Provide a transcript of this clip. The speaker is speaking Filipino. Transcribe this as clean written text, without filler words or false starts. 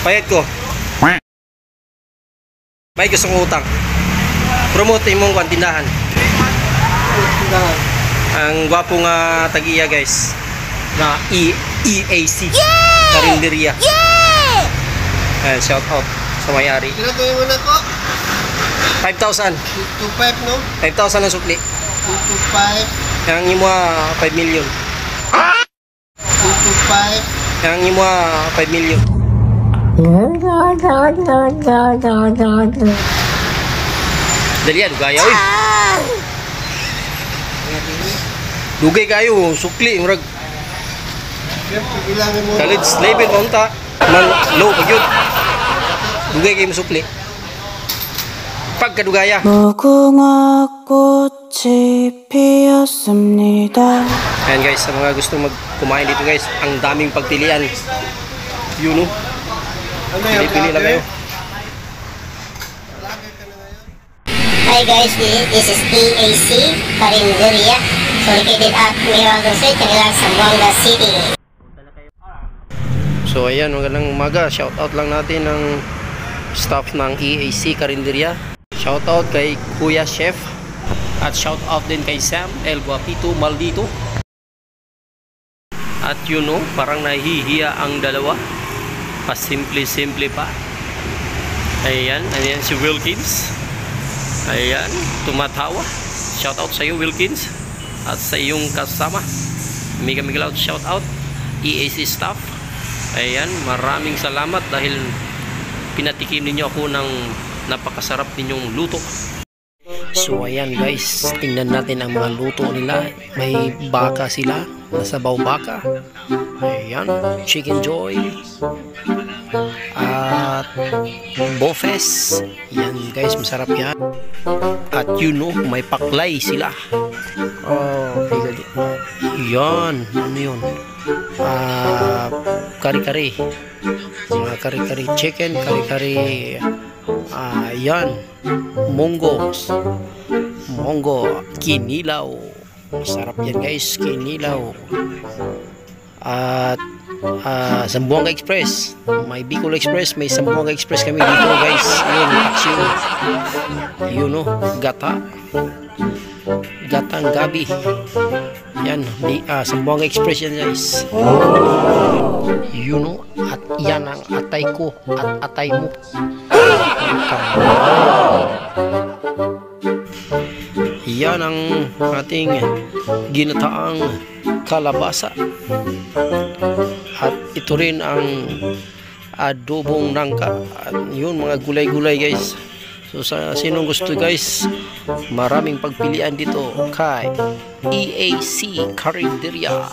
Payat ko. May gusto kong utang. Promote imong tindahan. Ang gwapong tag-iya guys na EAC Karinderya. Ayan, shout out sa may-ari. Kailan ko yung muna ko? 5,000. 225 no? 5,000 ang sukli. 225. Yang imo 5 million. 225. Yang imo 5 million. Dalian gaya oy. Dugay kayo sukli murag. College level mo unta. Man low pag yun. Dugay kayo sukli. Pagkadugaya. 무궁화 꽃이 피었습니다. Ayan guys, sa mga gusto kumain dito guys, ang daming pagpilian. Yun no. Pili-pili lang kayo. Hi guys, this is EAC Karinderya. So located at Miraldo Street, Canilac, Zamboanga City. So ayan, magandang umaga. Shout out lang natin ng staff ng EAC Karinderya. Shout out kay Kuya Chef. At shout out din kay Sam El Guapito Maldito. At you know, parang nahihiya ang dalawa. Pasimple-simple pa. Ayan, ayan si Wilkins. Ayan, tumatawa. Shout out sa iyo Wilkins. At sa iyong kasama. Mega loud shout out. EAC staff. Ayan, maraming salamat dahil pinatikim ninyo ako ng napakasarap ninyong luto. So ayan guys, tingnan natin ang mga luto nila. May baka sila, nasabaw baka. Ayan, chicken joy. At bofes. Yan guys, masarap yan. At you know, may paklay sila. Oh, yan, ano yun? Kari-kari. Mga kari-kari chicken, kari-kari. Yan, munggo, kinilaw. Masarap yan guys, kinilaw. At Zamboanga Express, may Bicol Express, may Zamboanga Express kami dito guys. Yun, action. Yun no, gatang gabi. Yan, Zamboanga Express yan guys. Yun no, at yan ang atay ko at atay mo. Yan ang ating ginataang kalabasa. At ito rin ang adobong nangka. At yun, mga gulay-gulay guys. So sa sinong gusto guys, maraming pagpilian dito kay EAC Karinderya.